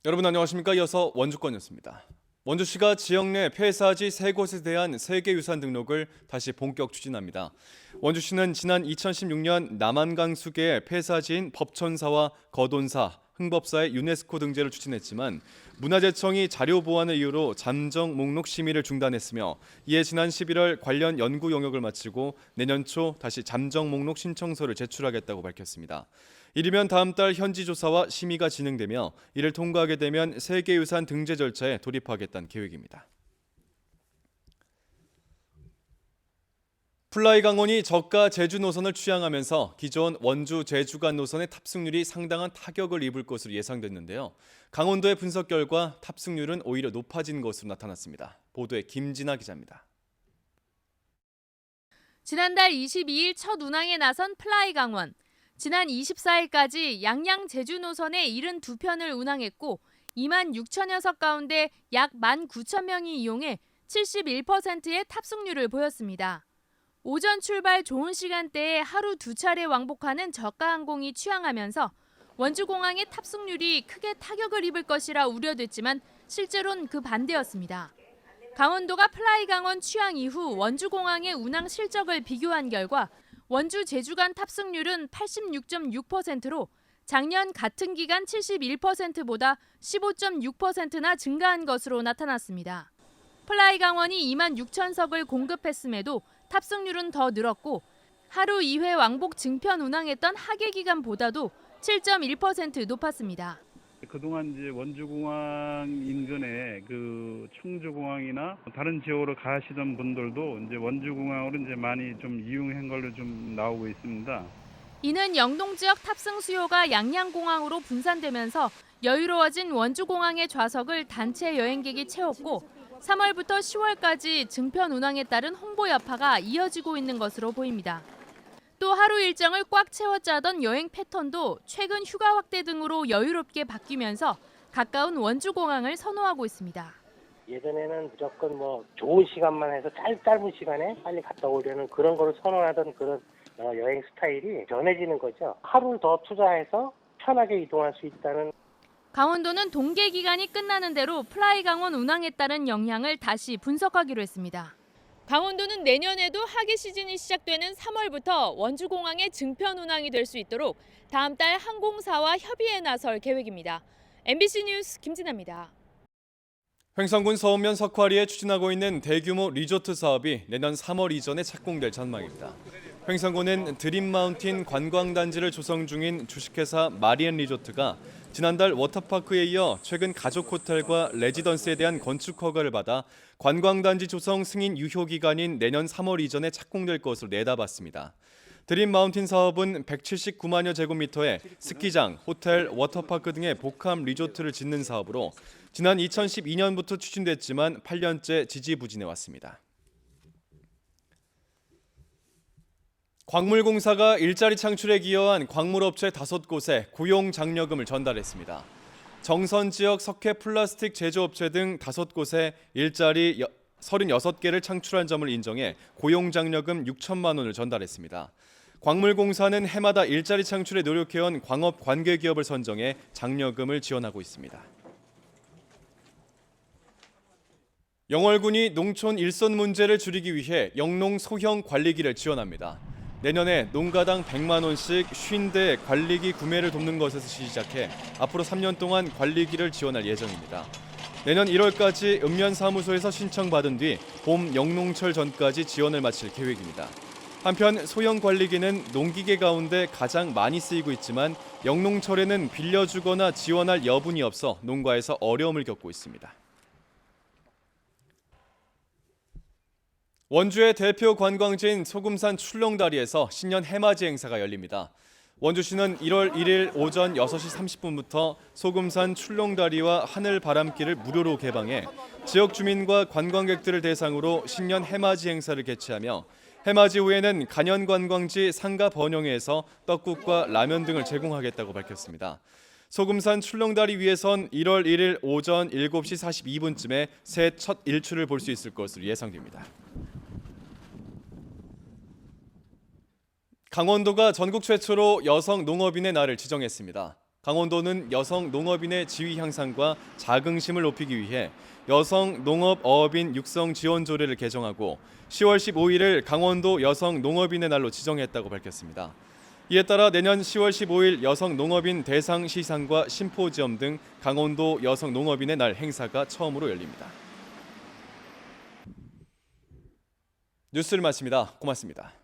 여러분 안녕하십니까? 이어서 원주권 뉴스입니다. 원주시가 지역 내 폐사지 3곳에 대한 세계유산 등록을 다시 본격 추진합니다. 원주시는 지난 2016년 남한강 수계의 폐사지인 법천사와 거돈사, 흥법사의 유네스코 등재를 추진했지만 문화재청이 자료 보완을 이유로 잠정 목록 심의를 중단했으며 이에 지난 11월 관련 연구 영역을 마치고 내년 초 다시 잠정 목록 신청서를 제출하겠다고 밝혔습니다. 이르면 다음 달 현지 조사와 심의가 진행되며 이를 통과하게 되면 세계유산 등재 절차에 돌입하겠다는 계획입니다. 플라이강원이 저가 제주 노선을 취항하면서 기존 원주 제주 간 노선의 탑승률이 상당한 타격을 입을 것으로 예상됐는데요. 강원도의 분석 결과 탑승률은 오히려 높아진 것으로 나타났습니다. 보도에 김진아 기자입니다. 지난달 22일 첫 운항에 나선 플라이강원. 지난 24일까지 양양 제주 노선에 72편을 운항했고 2만 6천여 석 가운데 약 19,000명이 이용해 71%의 탑승률을 보였습니다. 오전 출발 좋은 시간대에 하루 2차례 왕복하는 저가 항공이 취항하면서 원주공항의 탑승률이 크게 타격을 입을 것이라 우려됐지만 실제로는 그 반대였습니다. 강원도가 플라이강원 취항 이후 원주공항의 운항 실적을 비교한 결과 원주 제주 간 탑승률은 86.6%로 작년 같은 기간 71%보다 15.6%나 증가한 것으로 나타났습니다. 플라이강원이 2만 6천석을 공급했음에도 탑승률은 더 늘었고 하루 2회 왕복 증편 운항했던 하계 기간보다도 7.1% 높았습니다. 그동안 이제 원주공항 인근에 그 청주공항이나 다른 지역으로 가시던 분들도 이제 원주공항으로 이제 많이 좀 이용한 걸로 좀 나오고 있습니다. 이는 영동 지역 탑승 수요가 양양공항으로 분산되면서 여유로워진 원주공항의 좌석을 단체 여행객이 채웠고 3월부터 10월까지 증편 운항에 따른 홍보 여파가 이어지고 있는 것으로 보입니다. 또 하루 일정을 꽉 채워 짜던 여행 패턴도 최근 휴가 확대 등으로 여유롭게 바뀌면서 가까운 원주공항을 선호하고 있습니다. 예전에는 무조건 좋은 시간만 해서 짧은 시간에 빨리 갔다 오려는 그런 거를 선호하던 그런 여행 스타일이 변해지는 거죠. 하루를 더 투자해서 편하게 이동할 수 있다는. 강원도는 동계 기간이 끝나는 대로 플라이강원 운항에 따른 영향을 다시 분석하기로 했습니다. 강원도는 내년에도 하계 시즌이 시작되는 3월부터 원주공항의 증편 운항이 될 수 있도록 다음 달 항공사와 협의에 나설 계획입니다. MBC 뉴스 김진아입니다. 횡성군 서운면 석화리에 추진하고 있는 대규모 리조트 사업이 내년 3월 이전에 착공될 전망입니다. 횡성군은 드림마운틴 관광단지를 조성 중인 주식회사 마리엔 리조트가 지난달 워터파크에 이어 최근 가족 호텔과 레지던스에 대한 건축 허가를 받아 관광단지 조성 승인 유효 기간인 내년 3월 이전에 착공될 것으로 내다봤습니다. 드림마운틴 사업은 179만여 제곱미터의 스키장, 호텔, 워터파크 등의 복합 리조트를 짓는 사업으로 지난 2012년부터 추진됐지만 8년째 지지부진해 왔습니다. 광물공사가 일자리 창출에 기여한 광물업체 5곳에 고용 장려금을 전달했습니다. 정선 지역 석회 플라스틱 제조업체 등 5곳에 일자리 36개를 창출한 점을 인정해 고용 장려금 6천만 원을 전달했습니다. 광물공사는 해마다 일자리 창출에 노력해온 광업 관계기업을 선정해 장려금을 지원하고 있습니다. 영월군이 농촌 일손 문제를 줄이기 위해 영농 소형 관리기를 지원합니다. 내년에 농가당 100만 원씩 50대 관리기 구매를 돕는 것에서 시작해 앞으로 3년 동안 관리기를 지원할 예정입니다. 내년 1월까지 읍면사무소에서 신청받은 뒤 봄 영농철 전까지 지원을 마칠 계획입니다. 한편 소형 관리기는 농기계 가운데 가장 많이 쓰이고 있지만 영농철에는 빌려주거나 지원할 여분이 없어 농가에서 어려움을 겪고 있습니다. 원주의 대표 관광지인 소금산 출렁다리에서 신년 해맞이 행사가 열립니다. 원주시는 1월 1일 오전 6시 30분부터 소금산 출렁다리와 하늘바람길을 무료로 개방해 지역 주민과 관광객들을 대상으로 신년 해맞이 행사를 개최하며 해맞이 후에는 간현관광지 상가 번영회에서 떡국과 라면 등을 제공하겠다고 밝혔습니다. 소금산 출렁다리 위에선 1월 1일 오전 7시 42분쯤에 새 첫 일출을 볼 수 있을 것으로 예상됩니다. 강원도가 전국 최초로 여성 농업인의 날을 지정했습니다. 강원도는 여성 농업인의 지위 향상과 자긍심을 높이기 위해 여성 농업 어업인 육성 지원 조례를 개정하고 10월 15일을 강원도 여성 농업인의 날로 지정했다고 밝혔습니다. 이에 따라 내년 10월 15일 여성 농업인 대상 시상과 심포지엄 등 강원도 여성 농업인의 날 행사가 처음으로 열립니다. 뉴스를 마칩니다. 고맙습니다.